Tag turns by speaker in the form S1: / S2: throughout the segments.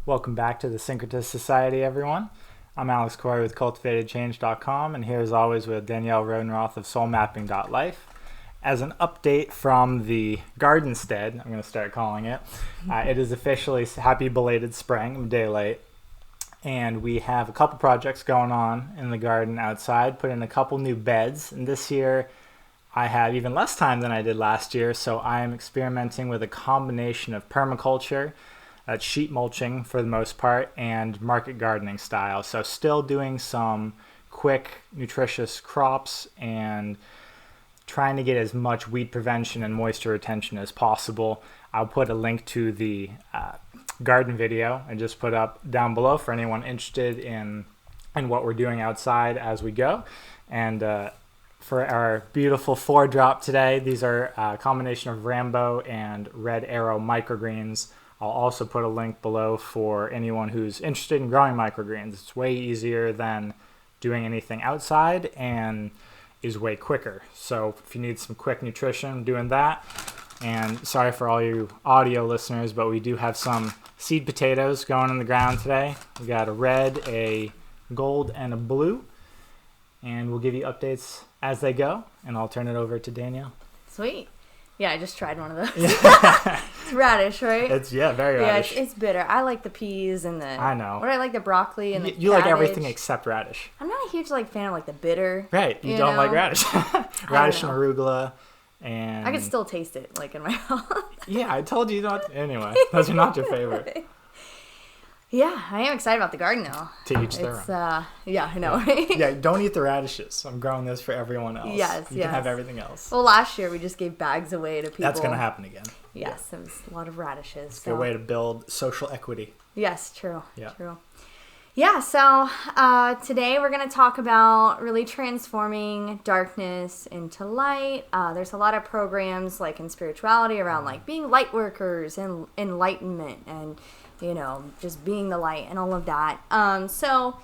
S1: Welcome back to the Syncretist Society, everyone. I'm Alex Corey with cultivatedchange.com, and here as always with Danielle Rodenroth of soulmapping.life. As an update from the garden stead, I'm going to start calling it, it is officially happy belated spring. I'm a day late. And we have a couple projects going on in the garden outside, put in a couple new beds. And this year I have even less time than I did last year, so I am experimenting with a combination of permaculture, sheet mulching for the most part, and market gardening style. So still doing some quick, nutritious crops and trying to get as much weed prevention and moisture retention as possible. I'll put a link to the garden video I just put up down below for anyone interested in what we're doing outside as we go. And for our beautiful 4-drop today, these are a combination of Rambo and Red Arrow microgreens. I'll also put a link below for anyone who's interested in growing microgreens. It's way easier than doing anything outside and is way quicker. So if you need some quick nutrition, I'm doing that. And sorry for all you audio listeners, but we do have some seed potatoes going in the ground today. We got a red, a gold, and a blue. And we'll give you updates as they go. And I'll turn it over to Danielle.
S2: Sweet. Yeah, I just tried one of those. It's radish, right?
S1: It's very radish.
S2: Yeah, it's bitter. I like the peas and the...
S1: I know.
S2: What I like the broccoli and the
S1: You
S2: cabbage.
S1: like everything except radish.
S2: I'm not a huge fan of the bitter.
S1: Right. You don't like radish. Radish and arugula. And
S2: I can still taste it in my mouth.
S1: Yeah, I told you not. Anyway, those are not your favorite.
S2: Yeah, I am excited about the garden though.
S1: To each their own.
S2: Yeah, I know. Right?
S1: Yeah, don't eat the radishes. I'm growing this for everyone else.
S2: Yes,
S1: you can have everything else.
S2: Well, last year we just gave bags away to people.
S1: That's going to happen again.
S2: Yes, it was a lot of radishes.
S1: It's a good way to build social equity.
S2: Yes, true.
S1: Yeah.
S2: True. Yeah, so today we're going to talk about really transforming darkness into light. There's a lot of programs in spirituality around being light workers and enlightenment and, just being the light and all of that. So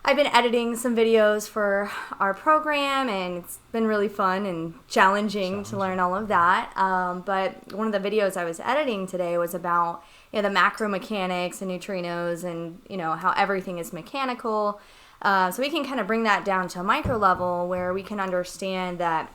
S2: I've been editing some videos for our program, and it's been really fun and challenging to learn all of that. But one of the videos I was editing today was about the macro mechanics and neutrinos and, how everything is mechanical. So we can kind of bring that down to a micro level where we can understand that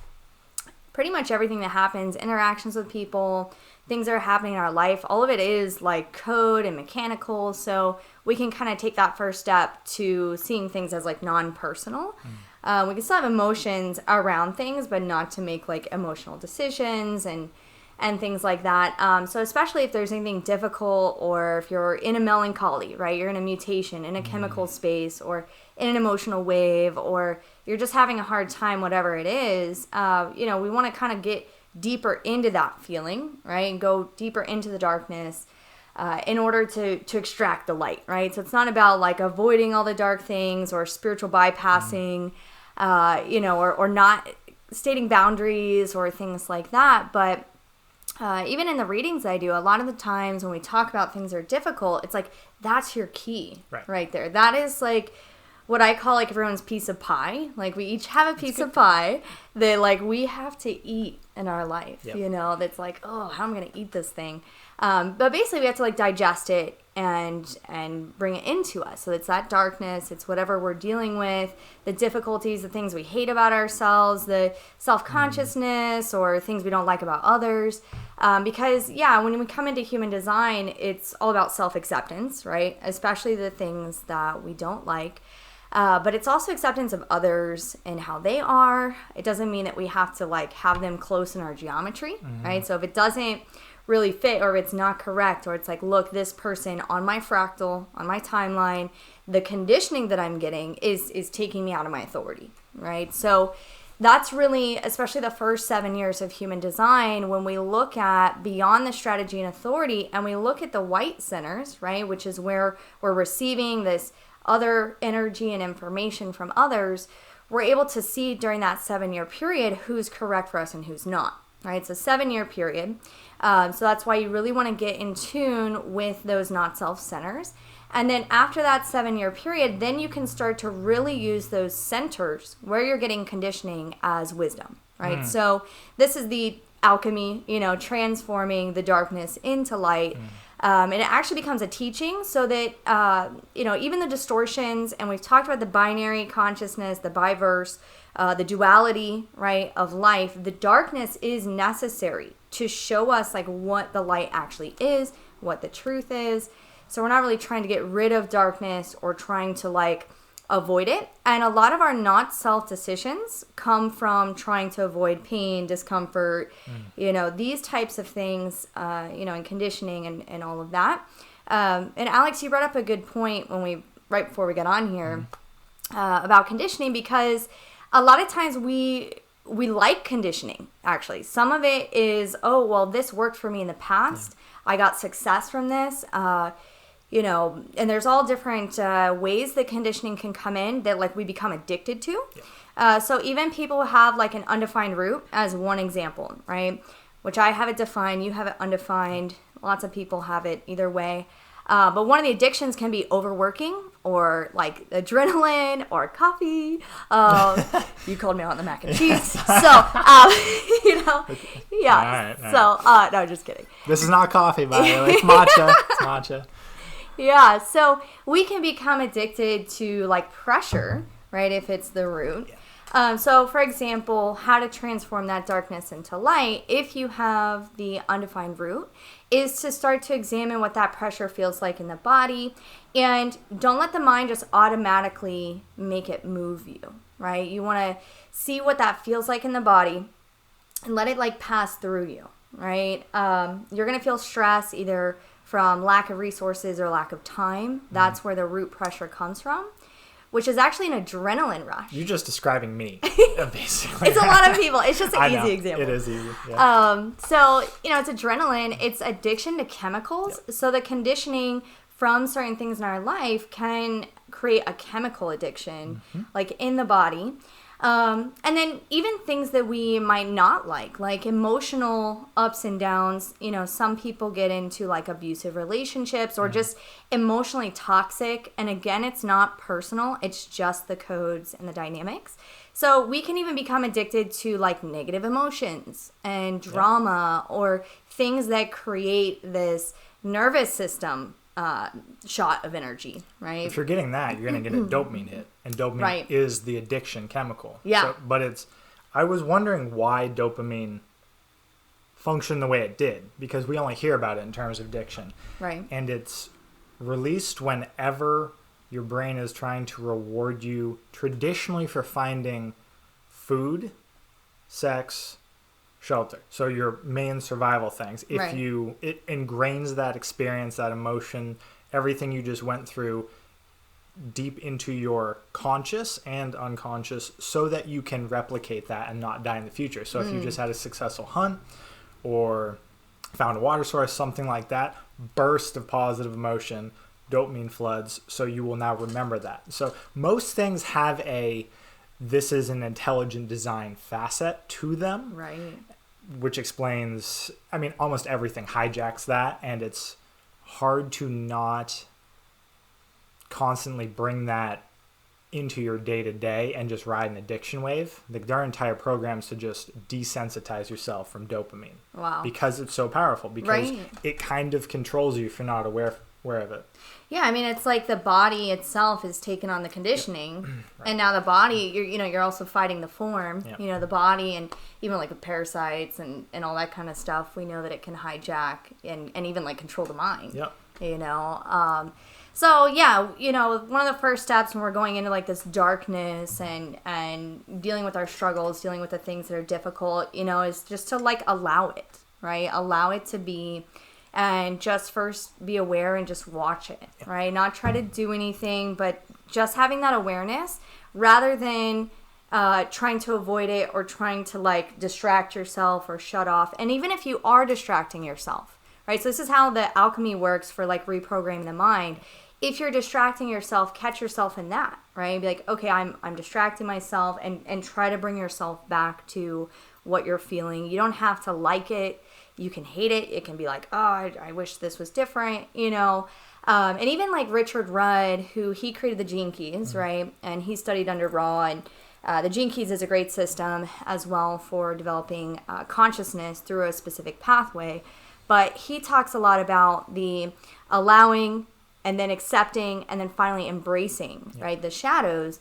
S2: pretty much everything that happens, interactions with people, things that are happening in our life, all of it is code and mechanical. So we can kind of take that first step to seeing things as non-personal. We can still have emotions around things, but not to make emotional decisions and things like that. So especially if there's anything difficult, or if you're in a melancholy, right? You're in a mutation, in a chemical space, or in an emotional wave, or you're just having a hard time, whatever it is, we want to kind of get deeper into that feeling, right? And go deeper into the darkness in order to extract the light, right? So it's not about avoiding all the dark things or spiritual bypassing, or not stating boundaries or things like that, but even in the readings I do, a lot of the times when we talk about things that are difficult, it's that's your key right there. That is what I call everyone's piece of pie. We each have a piece of pie that we have to eat in our life. Yep. That's oh, how am I going to eat this thing? But basically we have to digest it and bring it into us. So it's that darkness, it's whatever we're dealing with, the difficulties, the things we hate about ourselves, the self-consciousness or things we don't like about others. Because when we come into human design, it's all about self-acceptance, right? Especially the things that we don't like. But it's also acceptance of others and how they are. It doesn't mean that we have to have them close in our geometry, right? So if it doesn't really fit, or it's not correct, or it's look, this person on my fractal, on my timeline, the conditioning that I'm getting is taking me out of my authority, right? So that's really, especially the first 7 years of human design, when we look at beyond the strategy and authority, and we look at the white centers, right, which is where we're receiving this other energy and information from others, we're able to see during that 7-year period who's correct for us and who's not. Right, it's a 7-year period. So that's why you really want to get in tune with those not self centers. And then after that 7-year period, then you can start to really use those centers where you're getting conditioning as wisdom, right? So this is the alchemy, transforming the darkness into light. And it actually becomes a teaching so that, even the distortions, and we've talked about the binary consciousness, the biverse, the duality, right, of life. The darkness is necessary to show us like what the light actually is, what the truth is. So we're not really trying to get rid of darkness or trying to like avoid it. And a lot of our not self decisions come from trying to avoid pain, discomfort, these types of things, and conditioning and all of that. And Alex, you brought up a good point right before we got on here about conditioning, because a lot of times we like conditioning, actually. Some of it is, this worked for me in the past. Yeah. I got success from this. And there's all different ways that conditioning can come in that like we become addicted to. Yeah. So even people have like an undefined root as one example, right? Which I have it defined, you have it undefined. Lots of people have it either way. But one of the addictions can be overworking or like adrenaline or coffee. You called me out on the mac and cheese. So, yeah. All right. So, no, just kidding.
S1: This is not coffee, by the way. It's matcha. It's matcha.
S2: Yeah. So we can become addicted to like pressure, right? If it's the root. Yeah. So, for example, how to transform that darkness into light, if you have the undefined root, is to start to examine what that pressure feels like in the body. And don't let the mind just automatically make it move you, right? You want to see what that feels like in the body and let it like pass through you, right? You're going to feel stress either from lack of resources or lack of time. That's where the root pressure comes from, which is actually an adrenaline rush.
S1: You're just describing me, basically.
S2: It's a lot of people. It's just an easy example.
S1: It is easy. Yeah.
S2: So, it's adrenaline. It's addiction to chemicals. Yep. So the conditioning from certain things in our life can create a chemical addiction, like in the body. And then even things that we might not like emotional ups and downs. Some people get into like abusive relationships or just emotionally toxic. And again, it's not personal. It's just the codes and the dynamics. So we can even become addicted to like negative emotions and drama or things that create this nervous system shot of energy, right?
S1: If you're getting that, you're going to get a dopamine hit. And dopamine is the addiction chemical.
S2: Yeah.
S1: I was wondering why dopamine functioned the way it did, because we only hear about it in terms of addiction.
S2: Right.
S1: And it's released whenever your brain is trying to reward you traditionally for finding food, sex, shelter. So your main survival things. It ingrains that experience, that emotion, everything you just went through deep into your conscious and unconscious so that you can replicate that and not die in the future. So if you just had a successful hunt or found a water source, something like that, burst of positive emotion, dopamine floods, so you will now remember that. So most things have this is an intelligent design facet to them.
S2: Right.
S1: Which explains, almost everything hijacks that, and it's hard to not constantly bring that into your day-to-day and just ride an addiction wave. Like, there are entire programs to just desensitize yourself from dopamine.
S2: Wow.
S1: Because it's so powerful, because it kind of controls you if you're not aware of it.
S2: Yeah, it's like the body itself is taking on the conditioning, and now the body, you're also fighting the form. Yep. The body, and even like the parasites and all that kind of stuff. We know that it can hijack and even like control the mind.
S1: Yep.
S2: So yeah, one of the first steps when we're going into like this darkness and dealing with our struggles, dealing with the things that are difficult, is just to like allow it, right? Allow it to be. And just first be aware and just watch it, right? Not try to do anything, but just having that awareness rather than trying to avoid it or trying to like distract yourself or shut off. And even if you are distracting yourself, right? So this is how the alchemy works for like reprogramming the mind. If you're distracting yourself, catch yourself in that, right? Be like, okay, I'm distracting myself, and try to bring yourself back to what you're feeling. You don't have to like it. You can hate it. It can be like, oh, I wish this was different, And even like Richard Rudd, who he created the Gene Keys, right? And he studied under Ra. And the Gene Keys is a great system as well for developing consciousness through a specific pathway. But he talks a lot about the allowing and then accepting and then finally embracing, right, the shadows.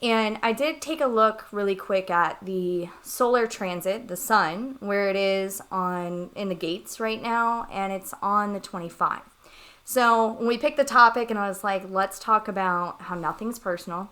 S2: And I did take a look really quick at the solar transit, the sun, where it is in the gates right now, and it's on the 25. So when we picked the topic, and I was like, let's talk about how nothing's personal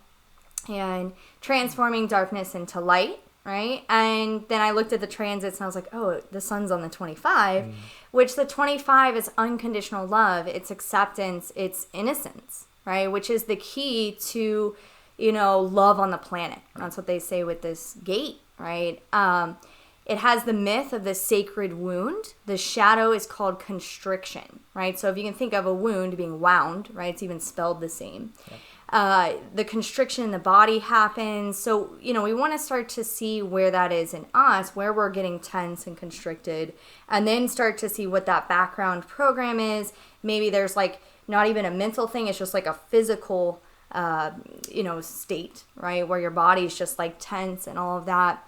S2: and transforming darkness into light, right? And then I looked at the transits and I was like, oh, the sun's on the 25, which the 25 is unconditional love, it's acceptance, it's innocence, right? Which is the key to, love on the planet. That's what they say with this gate, right? It has the myth of the sacred wound. The shadow is called constriction, right? So if you can think of a wound being wound, right? It's even spelled the same. Yep. The constriction in the body happens. So, we want to start to see where that is in us, where we're getting tense and constricted, and then start to see what that background program is. Maybe there's not even a mental thing. It's just like a physical, state, right? Where your body's just tense and all of that.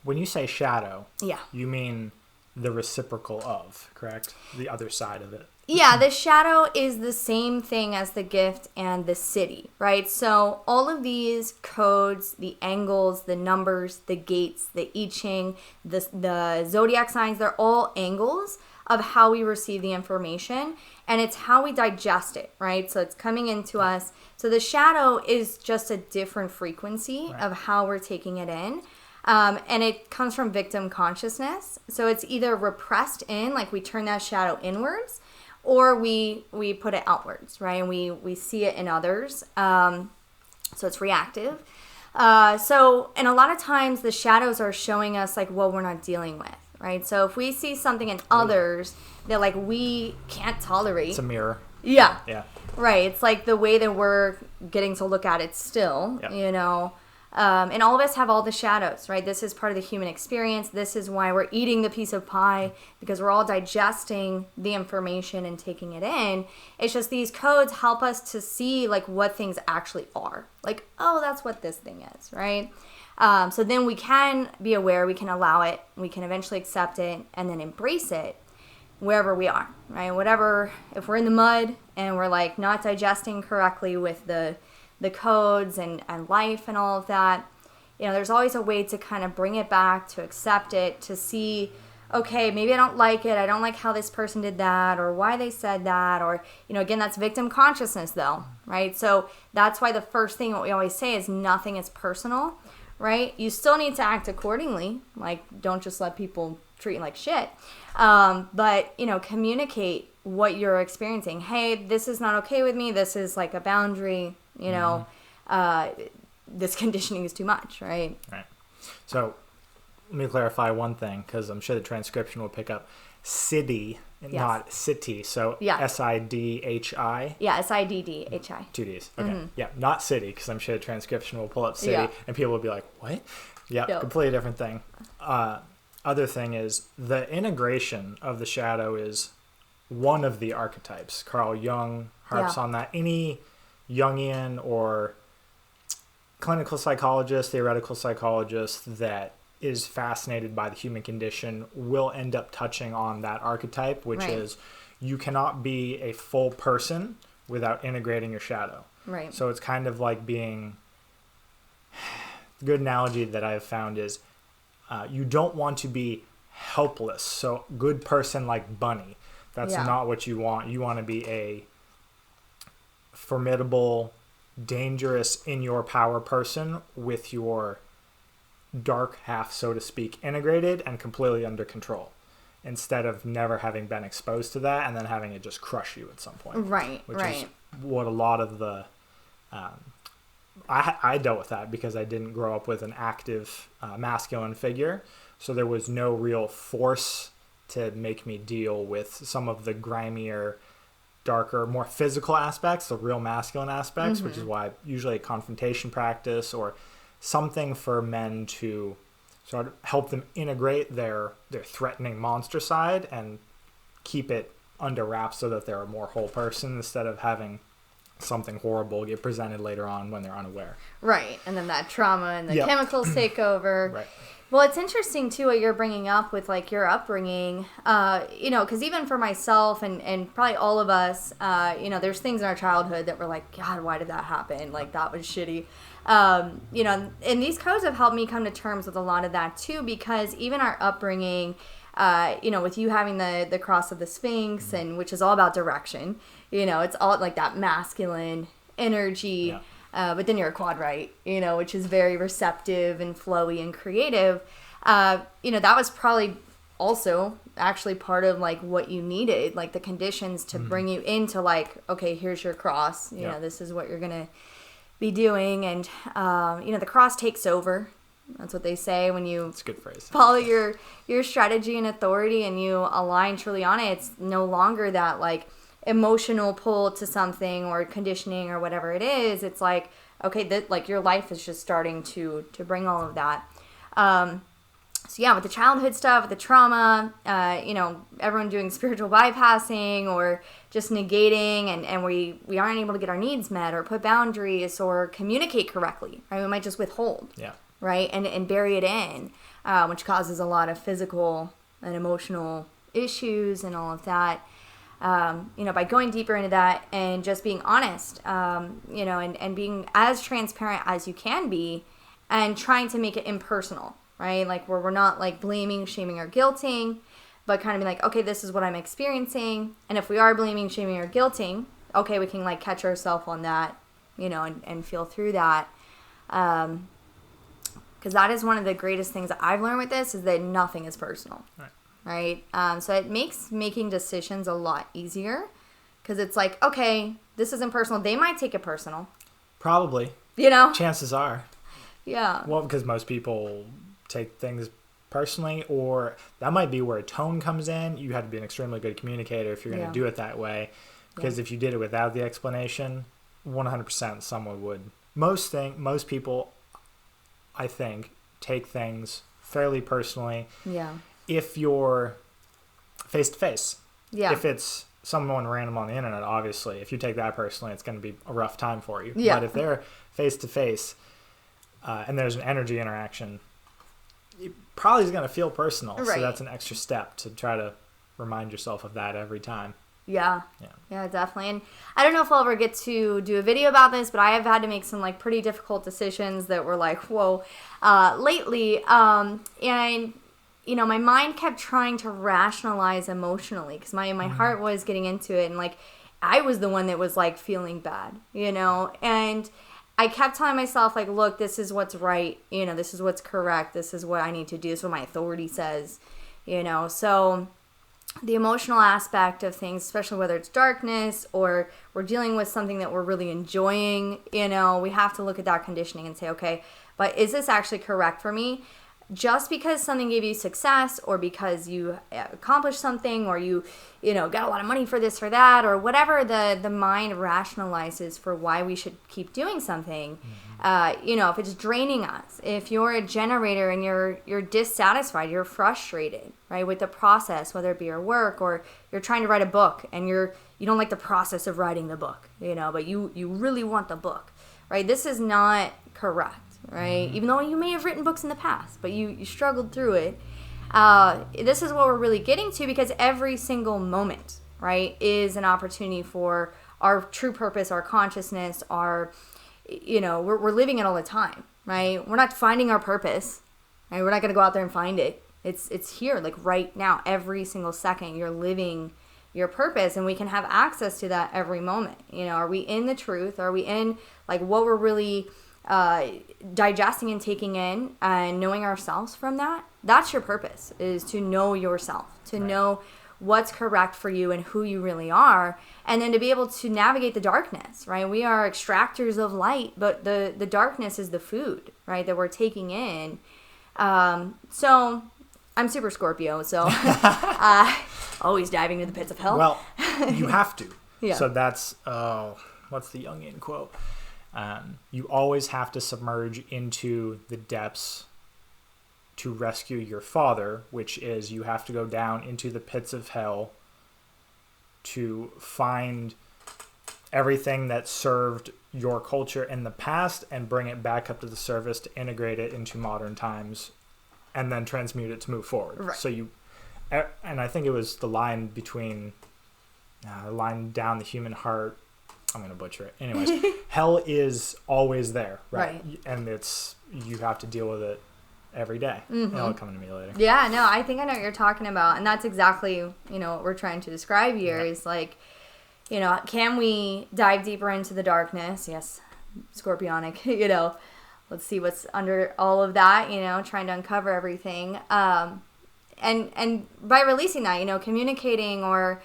S1: When you say shadow,
S2: yeah,
S1: you mean the reciprocal of, correct? The other side of it.
S2: Yeah, the shadow is the same thing as the gift and the city, right? So all of these codes, the angles, the numbers, the gates, the I Ching, the zodiac signs, they're all angles of how we receive the information, and it's how we digest it, right? So it's coming into us. So the shadow is just a different frequency of how we're taking it in. And it comes from victim consciousness. So it's either repressed in, we turn that shadow inwards, or we put it outwards, right? And we see it in others. So it's reactive. And a lot of times the shadows are showing us what we're not dealing with, right? So if we see something in others that we can't tolerate.
S1: It's a mirror.
S2: Yeah.
S1: Yeah.
S2: Right. It's the way that we're getting to look at it still, and all of us have all the shadows, right? This is part of the human experience. This is why we're eating the piece of pie, because we're all digesting the information and taking it in. It's just these codes help us to see what things actually are. Oh, that's what this thing is, right? So then we can be aware, we can allow it, we can eventually accept it, and then embrace it wherever we are, right? Whatever, if we're in the mud and we're not digesting correctly with the codes and life and all of that, there's always a way to kind of bring it back, to accept it, to see, okay, maybe I don't like it. I don't like how this person did that, or why they said that, or, again, that's victim consciousness though, right? So that's why the first thing what we always say is nothing is personal, right? You still need to act accordingly. Don't just let people treat you like shit. But, communicate what you're experiencing. Hey, this is not okay with me. This is a boundary. This conditioning is too much, right?
S1: Right. So let me clarify one thing, because I'm sure the transcription will pick up city, not city. So S-I-D-H-I.
S2: Yeah, S-I-D-D-H-I.
S1: 2 Ds. Okay. Yeah, not city, because I'm sure the transcription will pull up city, and people will be like, what? Yeah, completely different thing. Other thing is the integration of the shadow is one of the archetypes. Carl Jung harps on that. Any Jungian or clinical psychologist, theoretical psychologist that is fascinated by the human condition will end up touching on that archetype, which is you cannot be a full person without integrating your shadow.
S2: Right.
S1: So it's kind of like being... A good analogy that I've found is you don't want to be helpless. So good person like Bunny. That's not what you want. You want to be a formidable, dangerous, in your power person with your dark half, so to speak, integrated and completely under control, instead of never having been exposed to that and then having it just crush you at some point.
S2: Right,
S1: which is what a lot of the... I dealt with that because I didn't grow up with an active masculine figure, so there was no real force to make me deal with some of the grimier, darker, more physical aspects, the real masculine aspects, which is why usually a confrontation practice or something for men to sort of help them integrate their threatening monster side and keep it under wraps so that they're a more whole person instead of having something horrible get presented later on when they're unaware.
S2: Right. And then that trauma and the chemicals take over.
S1: Right.
S2: Well, it's interesting too what you're bringing up with like your upbringing, because even for myself and probably all of us, there's things in our childhood that were like, God, why did that happen? Like that was shitty. And these codes have helped me come to terms with a lot of that too, because even our upbringing, with you having the cross of the Sphinx, and which is all about direction, it's all like that masculine energy.
S1: Yeah.
S2: But then you're a quadrite, which is very receptive and flowy and creative. That was probably also actually part of like what you needed, like the conditions to bring you into like, okay, here's your cross. This is what you're going to be doing. And, the cross takes over. That's what they say when you
S1: It's a good phrase.
S2: follow your strategy and authority and you align truly on it. It's no longer that like emotional pull to something or conditioning or whatever it is. It's like, okay, that like your life is just starting to bring all of that. With the childhood stuff, with the trauma, everyone doing spiritual bypassing or just negating, and we aren't able to get our needs met or put boundaries or communicate correctly, right? We might just withhold, right? And bury it in, which causes a lot of physical and emotional issues and all of that. By going deeper into that and just being honest, and being as transparent as you can be and trying to make it impersonal, right? Like where we're not like blaming, shaming, or guilting, but kind of be like, okay, this is what I'm experiencing. And if we are blaming, shaming, or guilting, okay, we can like catch ourselves on that, and feel through that. Because that is one of the greatest things that I've learned with this is that nothing is personal. Right? So it makes making decisions a lot easier because it's like, okay, this isn't personal. They might take it personal.
S1: Probably. Chances are.
S2: Yeah.
S1: Well, because most people take things personally, or that might be where a tone comes in. You have to be an extremely good communicator if you're going to do it that way. Because if you did it without the explanation, 100% someone would. Most people, I think, take things fairly personally.
S2: Yeah.
S1: If you're face-to-face.
S2: Yeah.
S1: If it's someone random on the internet, obviously, if you take that personally, it's going to be a rough time for you.
S2: Yeah.
S1: But if they're face-to-face and there's an energy interaction, it probably is going to feel personal.
S2: Right.
S1: So that's an extra step to try to remind yourself of that every time.
S2: Yeah, definitely. And I don't know if I'll ever get to do a video about this, but I have had to make some like pretty difficult decisions that were like, whoa, lately. And my mind kept trying to rationalize emotionally because my heart was getting into it. And, like, I was the one that was, like, feeling bad, And I kept telling myself, like, look, this is what's right. This is what's correct. This is what I need to do. This is what my authority says, So the emotional aspect of things, especially whether it's darkness or we're dealing with something that we're really enjoying, we have to look at that conditioning and say, okay, but is this actually correct for me? Just because something gave you success or because you accomplished something or you got a lot of money for this or that or whatever the mind rationalizes for why we should keep doing something, if it's draining us, if you're a generator and you're dissatisfied, you're frustrated, right, with the process, whether it be your work or you're trying to write a book and you don't like the process of writing the book, but you really want the book, right? This is not correct. Right? Even though you may have written books in the past, but you struggled through it. This is what we're really getting to because every single moment, right, is an opportunity for our true purpose, our consciousness, we're living it all the time, right? We're not finding our purpose, right? We're not going to go out there and find it. It's here, like right now, every single second you're living your purpose, and we can have access to that every moment. Are we in the truth? Are we in like what we're really digesting and taking in and knowing ourselves from that? That's your purpose, is to know yourself, to know what's correct for you and who you really are, and then to be able to navigate the darkness, right? We are extractors of light, but the darkness is the food, right, that we're taking in. So I'm super Scorpio, so always diving into the pits of hell.
S1: Well, you have to.
S2: Yeah.
S1: So that's, what's the Jungian quote? You always have to submerge into the depths to rescue your father, which is you have to go down into the pits of hell to find everything that served your culture in the past and bring it back up to the surface to integrate it into modern times and then transmute it to move forward.
S2: Right.
S1: So and I think it was the line between, the line down the human heart. I'm going to butcher it. Anyways, hell is always there, right? And you have to deal with it every day. It'll come to me later.
S2: Yeah, no, I think I know what you're talking about. And that's exactly, what we're trying to describe here is like, can we dive deeper into the darkness? Yes, scorpionic, let's see what's under all of that, trying to uncover everything. And by releasing that, communicating or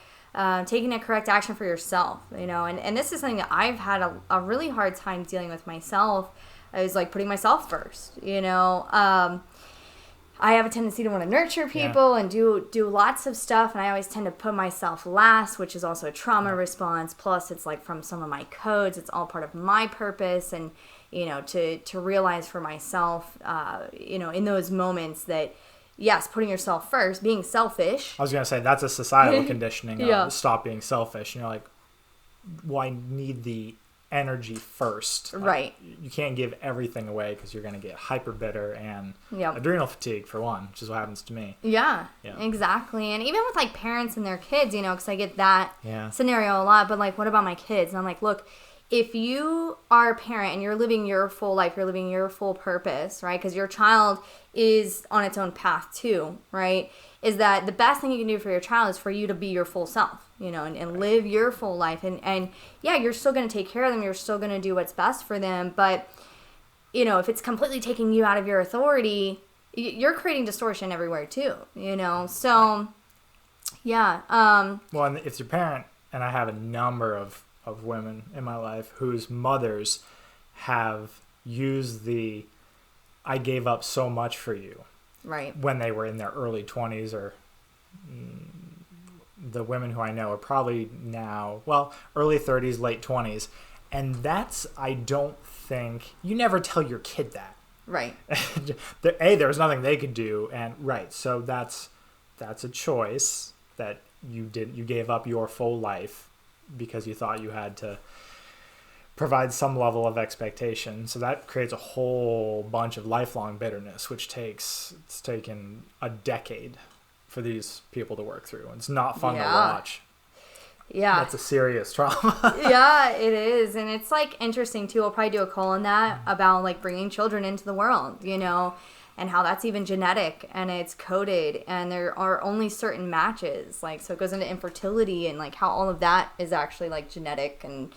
S2: taking a correct action for yourself, and this is something that I've had a really hard time dealing with myself. I was like putting myself first, I have a tendency to want to nurture people and do lots of stuff, and I always tend to put myself last, which is also a trauma response. Plus, it's like from some of my codes, it's all part of my purpose, and to realize for myself, in those moments that yes, putting yourself first, being selfish.
S1: I was gonna say that's a societal conditioning. Stop being selfish, and you're like, well, I need the energy first.
S2: Right.
S1: You can't give everything away because you're going to get hyper bitter and adrenal fatigue for one, which is what happens to me.
S2: Yeah, exactly. And even with like parents and their kids, because I get that scenario a lot, but like, what about my kids? And I'm like, look, if you are a parent and you're living your full life, you're living your full purpose, right? Because your child is on its own path too, right? Is that the best thing you can do for your child is for you to be your full self, and live your full life. And yeah, you're still going to take care of them. You're still going to do what's best for them. But, if it's completely taking you out of your authority, you're creating distortion everywhere too, So, yeah.
S1: Well, and it's your parent, and I have a number of women in my life whose mothers have used the I gave up so much for you.
S2: Right.
S1: When they were in their early 20s, or the women who I know are probably now, early 30s, late 20s. And that's, I don't think, you never tell your kid that.
S2: Right.
S1: There was nothing they could do. And so that's a choice that you gave up your full life because you thought you had to provide some level of expectation. So that creates a whole bunch of lifelong bitterness, which it's taken a decade for these people to work through. It's not fun to watch.
S2: Yeah.
S1: That's a serious trauma.
S2: Yeah, it is. And it's like interesting too. We'll probably do a call on that about like bringing children into the world, and how that's even genetic and it's coded and there are only certain matches. Like, so it goes into infertility and like how all of that is actually like genetic and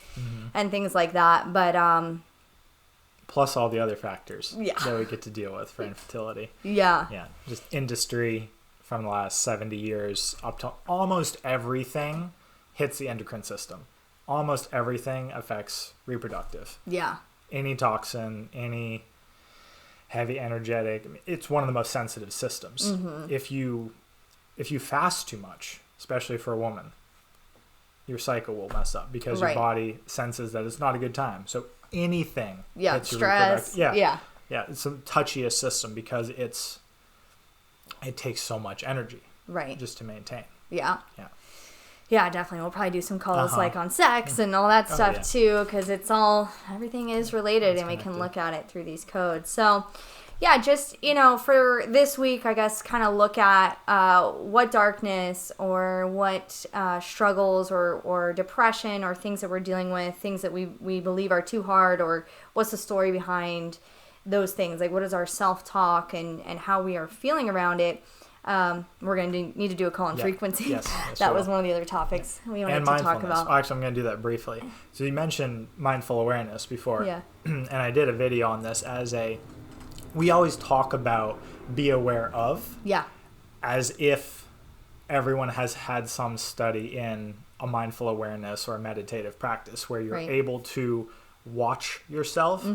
S2: things like that. But,
S1: plus all the other factors that we get to deal with for infertility.
S2: Yeah.
S1: Yeah. Just industry from the last 70 years up to almost everything hits the endocrine system. Almost everything affects reproductive.
S2: Yeah.
S1: Any toxin, any heavy energetic, it's one of the most sensitive systems. If you fast too much, especially for a woman, your cycle will mess up because your body senses that it's not a good time. So anything hits your
S2: stress.
S1: Yeah, it's the touchiest system because it takes so much energy just to maintain.
S2: Yeah, definitely. We'll probably do some calls like on sex and all that stuff too, because everything is related and we can look at it through these codes. So yeah, just, for this week, I guess kind of look at what darkness or what struggles or depression or things that we're dealing with, things that we believe are too hard, or what's the story behind those things. Like, what is our self-talk and how we are feeling around it. We're going to need to do a call on frequency.
S1: Yes,
S2: that was one of the other topics we wanted to talk about.
S1: Actually, I'm going to do that briefly. So you mentioned mindful awareness before.
S2: Yeah.
S1: And I did a video on this we always talk about be aware of.
S2: Yeah.
S1: As if everyone has had some study in a mindful awareness or a meditative practice where you're able to watch yourself.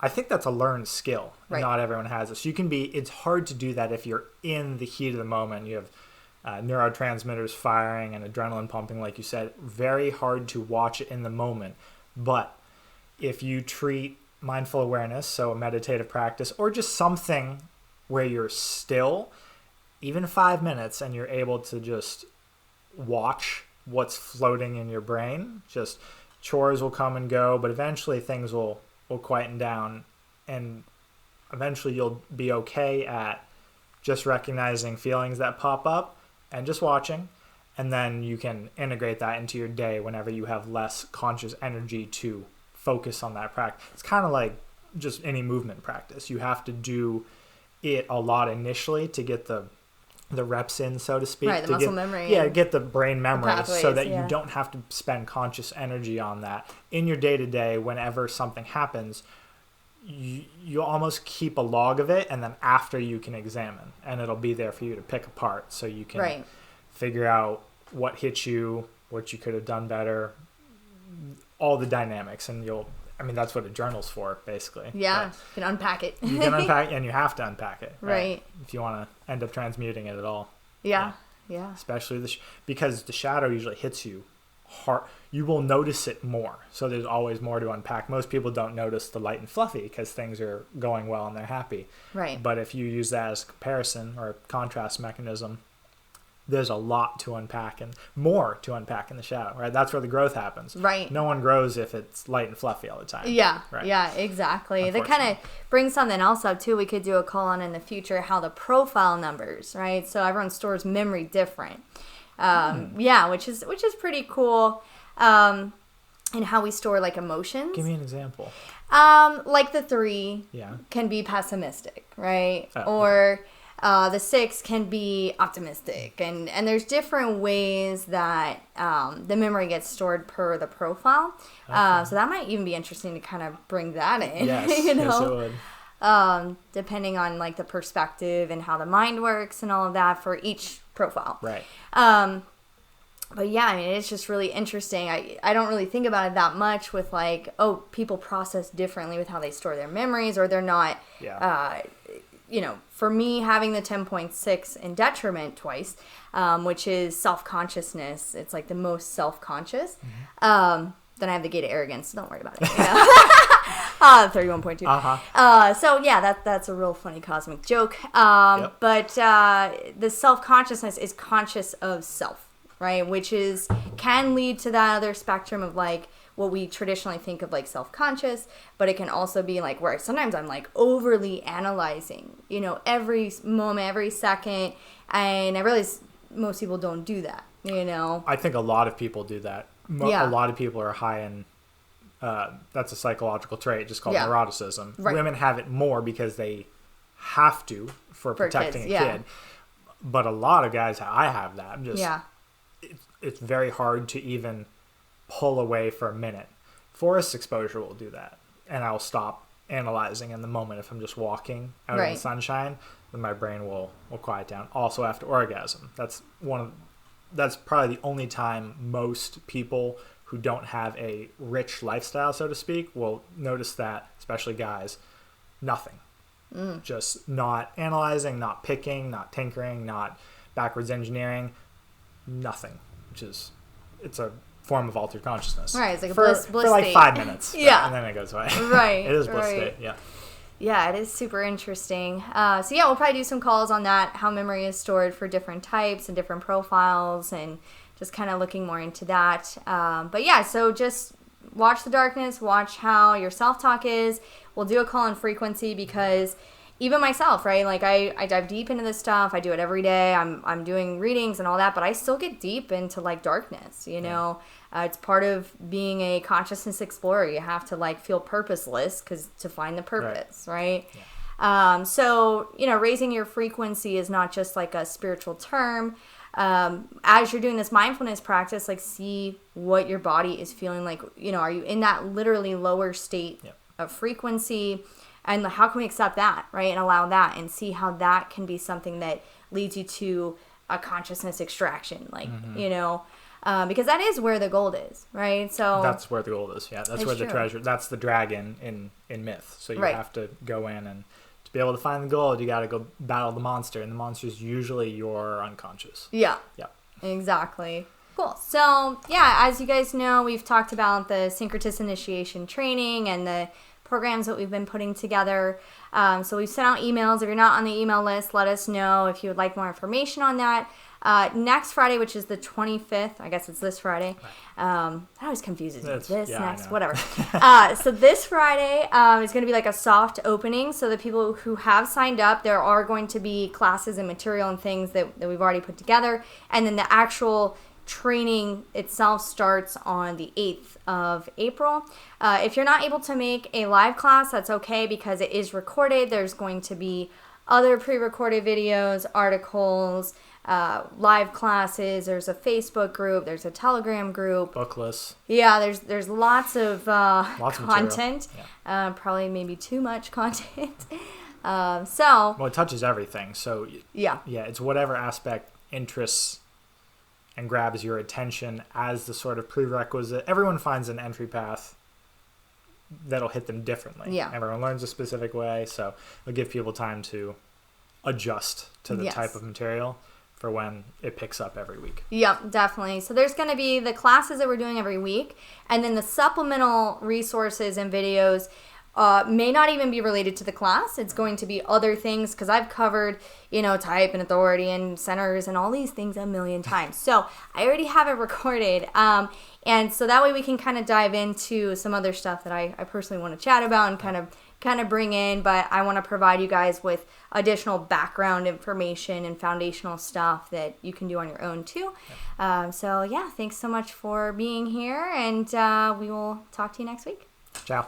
S1: I think that's a learned skill. Not everyone has it. So it's hard to do that if you're in the heat of the moment. You have neurotransmitters firing and adrenaline pumping, like you said. Very hard to watch it in the moment. But if you treat mindful awareness, so a meditative practice, or just something where you're still, even 5 minutes, and you're able to just watch what's floating in your brain, just chores will come and go, but eventually things will quieten down, and eventually you'll be okay at just recognizing feelings that pop up and just watching. And then you can integrate that into your day whenever you have less conscious energy to focus on that practice. It's kind of like just any movement practice. You have to do it a lot initially to get the reps in, so to speak.
S2: Right, the muscle memory.
S1: Yeah, get the brain memory
S2: pathways,
S1: so that you don't have to spend conscious energy on that. In your day-to-day, whenever something happens, you almost keep a log of it, and then after you can examine, and it'll be there for you to pick apart so you can figure out what hit you, what you could have done better, all the dynamics, and that's what a journal's for, basically.
S2: Yeah, you can unpack it.
S1: You can unpack, and you have to unpack it.
S2: Right.
S1: If you want to end up transmuting it at all.
S2: Yeah.
S1: Especially because the shadow usually hits you hard. You will notice it more. So there's always more to unpack. Most people don't notice the light and fluffy because things are going well and they're happy.
S2: Right.
S1: But if you use that as a comparison or a contrast mechanism, there's a lot to unpack and more to unpack in the shadow, right? That's where the growth happens.
S2: Right.
S1: No one grows if it's light and fluffy all the time.
S2: Yeah.
S1: Right.
S2: Yeah, exactly. That kind of brings something else up too. We could do a call on in the future, how the profile numbers, right? So everyone stores memory different. Yeah, which is pretty cool. And how we store like emotions.
S1: Give me an example.
S2: Like the 3 can be pessimistic, right? Or the 6 can be optimistic, and there's different ways that the memory gets stored per the profile. So that might even be interesting to kind of bring that in.
S1: Yes,
S2: you know?
S1: yes it would.
S2: Depending on like the perspective and how the mind works and all of that for each profile.
S1: Right.
S2: But yeah, I mean, it's just really interesting. I don't really think about it that much with like, oh, people process differently with how they store their memories, or they're not, for me, having the 10.6 in detriment twice, which is self-consciousness. It's like the most self-conscious. Then I have the gate of arrogance, so don't worry about it. 31.2. So yeah, that's a real funny cosmic joke. But the self-consciousness is conscious of self, right? Which can lead to that other spectrum of like what we traditionally think of like self-conscious, but it can also be like where sometimes I'm like overly analyzing, every moment, every second, and I realize most people don't do that,
S1: I think a lot of people do that. A lot of people are high in, that's a psychological trait, just called neuroticism.
S2: Right.
S1: Women have it more because they have to for protecting
S2: kids,
S1: a kid. But a lot of guys, I have that. I'm just, it's very hard to even pull away for a minute. Forest exposure will do that, and I'll stop analyzing in the moment. If I'm just walking out in the sunshine, then my brain will quiet down. Also after orgasm, that's probably the only time most people who don't have a rich lifestyle, so to speak, will notice that, especially guys, nothing. Just not analyzing, not picking, not tinkering, not backwards engineering, nothing, it's a form of altered consciousness.
S2: Right, it's like a bliss
S1: for like
S2: state.
S1: 5 minutes.
S2: Yeah.
S1: And then it goes away.
S2: Right.
S1: It is bliss state, yeah.
S2: Yeah, it is super interesting. So yeah, we'll probably do some calls on that, how memory is stored for different types and different profiles, and just kind of looking more into that. But yeah, so just watch the darkness, watch how your self-talk is. We'll do a call on frequency because even myself, right? Like I dive deep into this stuff. I do it every day. I'm doing readings and all that, but I still get deep into like darkness, It's part of being a consciousness explorer. You have to like feel purposeless to find the purpose, right? Yeah. So, raising your frequency is not just like a spiritual term. As you're doing this mindfulness practice, like see what your body is feeling like, are you in that literally lower state of frequency? And how can we accept that, right? And allow that and see how that can be something that leads you to a consciousness extraction, because that is where the gold is, right? So
S1: that's where the gold is. Yeah, that's where the treasure. That's the dragon in myth. So you have to go in, and to be able to find the gold, you got to go battle the monster, and the monster is usually your unconscious. Yeah.
S2: Exactly. Cool. So yeah, as you guys know, we've talked about the Syncretist initiation training and the programs that we've been putting together. So we've sent out emails. If you're not on the email list, let us know if you would like more information on that. Next Friday, which is the 25th, I guess it's this Friday. That always confuses me. Whatever. So this Friday is going to be like a soft opening. So the people who have signed up, there are going to be classes and material and things that we've already put together. And then the actual training itself starts on the 8th of April. If you're not able to make a live class, that's okay because it is recorded. There's going to be other pre-recorded videos, articles, live classes. There's a Facebook group. There's a Telegram group.
S1: Book lists.
S2: Yeah, there's lots of
S1: Lots of
S2: content.
S1: Yeah.
S2: Probably maybe too much content.
S1: Well, it touches everything. So
S2: yeah,
S1: it's whatever aspect interests and grabs your attention as the sort of prerequisite. Everyone finds an entry path that'll hit them differently.
S2: Yeah.
S1: Everyone learns a specific way, so it'll give people time to adjust to the type of material for when it picks up every week.
S2: Yep, definitely. So there's going to be the classes that we're doing every week, and then the supplemental resources and videos may not even be related to the class. It's going to be other things because I've covered, type and authority and centers and all these things a million times. So I already have it recorded. And so that way we can kind of dive into some other stuff that I personally want to chat about and kind of bring in. But I want to provide you guys with additional background information and foundational stuff that you can do on your own too. Thanks so much for being here, and we will talk to you next week.
S1: Ciao.